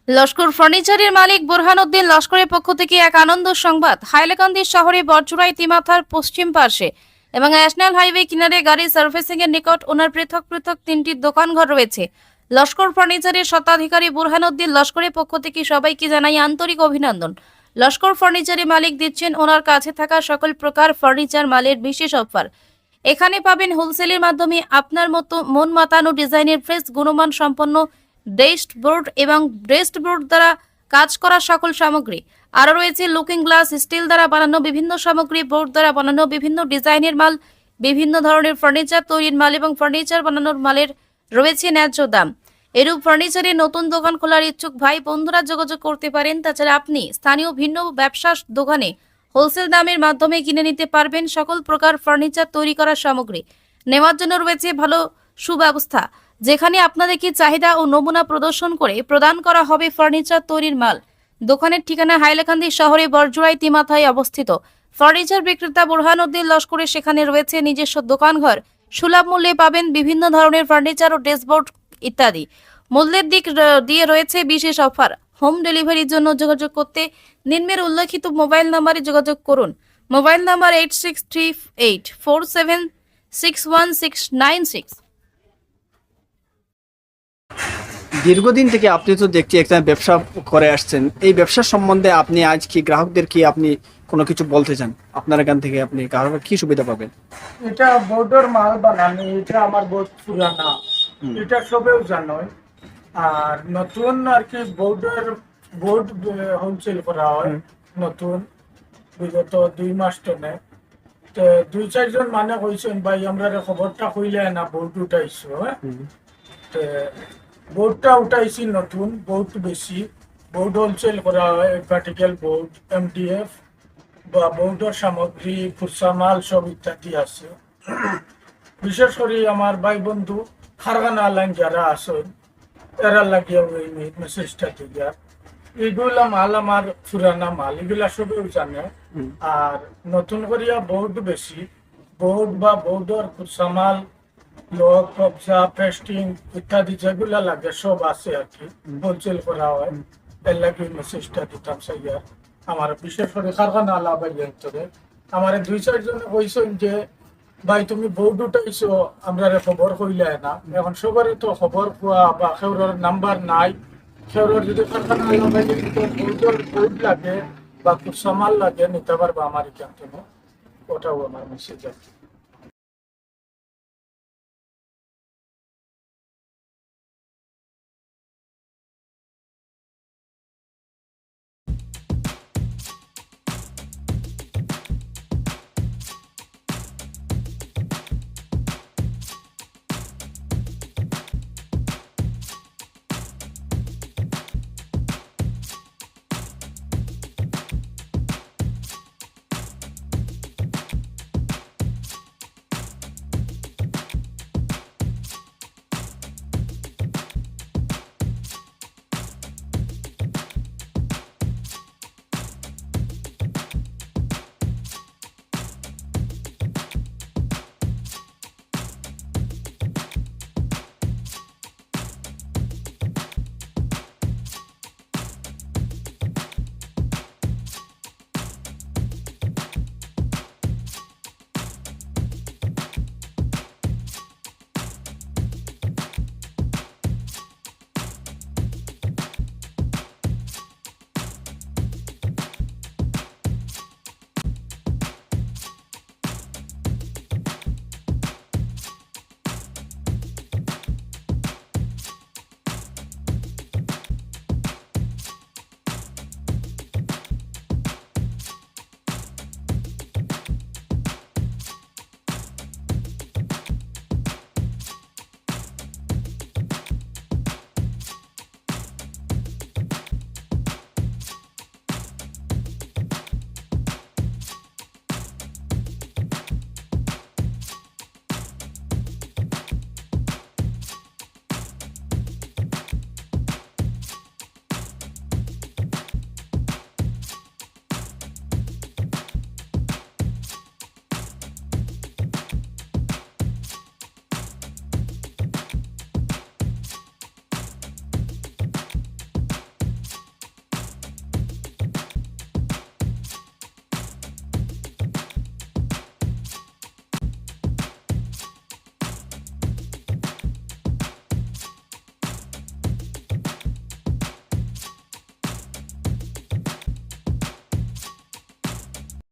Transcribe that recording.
লস্কর ফার্নিচারের মালিক বোরহানউদ্দিন লস্করের পক্ষ থেকে এক আনন্দ সংবাদ। হাইলাকান্দি শহরে বরজুড়াই তিমাথার পশ্চিম পাশে এবং ন্যাশনাল হাইওয়ে কিনারে গাড়ি সার্ভিসিং এর নিকট ওনার পৃথক পৃথক তিনটি দোকানঘর রয়েছে। লস্কর ফার্নিচারের স্বত্বাধিকারী বোরহানউদ্দিন লস্করের পক্ষ থেকে সবাইকে জানাই আন্তরিক অভিনন্দন। লস্কর ফার্নিচারের মালিক দিচ্ছেন ওনার কাছে থাকা সকল প্রকার ফার্নিচার মালের বিশেষ অফার। এখানে পাবেন হোলসেলের মাধ্যমে আপনার মতো মন মাতানো ডিজাইনের ফ্রেশ গুণমান সম্পন্ন ডেস্ক বোর্ড এবং ব্রেস্ট বোর্ড দ্বারা কাজ করা সকল সামগ্রী। আরও রয়েছে লুকিং গ্লাস, স্টিল দ্বারা বানানো বিভিন্ন সামগ্রী, বোর্ড দ্বারা বানানো বিভিন্ন ডিজাইনের মাল, বিভিন্ন ধরনের ফার্নিচার তৈরির মাল এবং ফার্নিচার বানানোর মালের রয়েছে ন্যায্য দাম। এরূপ ফার্নিচারের নতুন দোকান খোলার ইচ্ছুক ভাই বন্ধুরা যোগাযোগ করতে পারেন। তাছাড়া আপনি স্থানীয় ভিন্ন ব্যবসা দোকানে হোলসেল দামের মাধ্যমে কিনে নিতে পারবেন সকল প্রকার ফার্নিচার তৈরি করার সামগ্রী। নেওয়ার জন্য রয়েছে ভালো সুব্যবস্থা, যেখানে আপনাদেরকে চাহিদা ও নমুনা প্রদর্শন করে প্রদান করা হবে ফার্নিচার তৈরির মাল। দোকানের ঠিকানা হাইলাকান্দি শহরে বরজুড়াই তিমাথায় অবস্থিত। ফার্নিচার বিক্রেতা বোরহানউদ্দিন লস্করের সেখানে রয়েছে নিজস্ব দোকানঘর। সুলভ মূল্যে পাবেন বিভিন্ন ধরনের ফার্নিচার ও ডেস্কবোর্ড ইত্যাদি। মূল্যের দিক দিয়ে রয়েছে বিশেষ অফার। হোম ডেলিভারির জন্য যোগাযোগ করতে নিম্নের উল্লেখিত মোবাইল নাম্বারে যোগাযোগ করুন। Mobile number 863847619696। দীর্ঘদিন থেকে আপনি তো দেখছি একটা ব্যবসা করে আসছেন, এই ব্যবসা সম্বন্ধে আপনি আজ কি গ্রাহকদের কি আপনি কোনো কিছু বলতে চান? আপনার এখান থেকে আপনি গ্রাহকের কি সুবিধা পাবেন? এটা বোর্ডের মাল বানানো, এটা আমার বোর্ড পুরানা, এটা সবেও জানোই। আর নতুন আর কি বোর্ড হোলসেল করা হয় নতুন বিগত 2 মাস টনে। তো 2-4 জন মানে কইছেন ভাই আমরা খবরটা কইলে না বোর্ড উঠাইছো। হ্যাঁ, তো বোর্ডটা উঠাইছি নতুন, বোর্ড বেশি বোর্ড হোলসেল করা হয়। ভার্টিক্যাল বোর্ড, এমডিএফ বা বোর্ডের সামগ্রী, ফুরসা মাল সব ইত্যাদি আছে। বিশেষ করে আমার ভাই বন্ধু খারগানা লাইন যারা আছেন এরা লাগিয়ে ওই মেসেজটা দিকে। এগুলা মাল আমার পুরানা মাল, এগুলা সবেও জানে। আর নতুন করিয়া বোর্ড বেশি, বোর্ড বা বোর্ডের ফুরসা মাল, লক, কবজা, পেস্টিং ইত্যাদি যেগুলা লাগে সব আছে আর কি, হোলসেল করা হয়। এর লাগে মেসেজটা দিতাম সাইয়ার। আমার বিশেষ করে কারখানা আলাবাইয়ের ভিতরে আমার 2-4 জন কইছেন যে ভাই তুমি বোর্ড উঠাইছো, আমরা খবর কইলে না। এখন সবারই তো খবর পাওয়া বা খেউরের নাম্বার নাই। খেউরের যদি কারখানা আলাবাইয়ের ভিতরে বোর্ড লাগে বা খুব সামাল লাগে নিতে পারবা আমার এখান থেকে, ওটাও আমার মেসেজ আছে।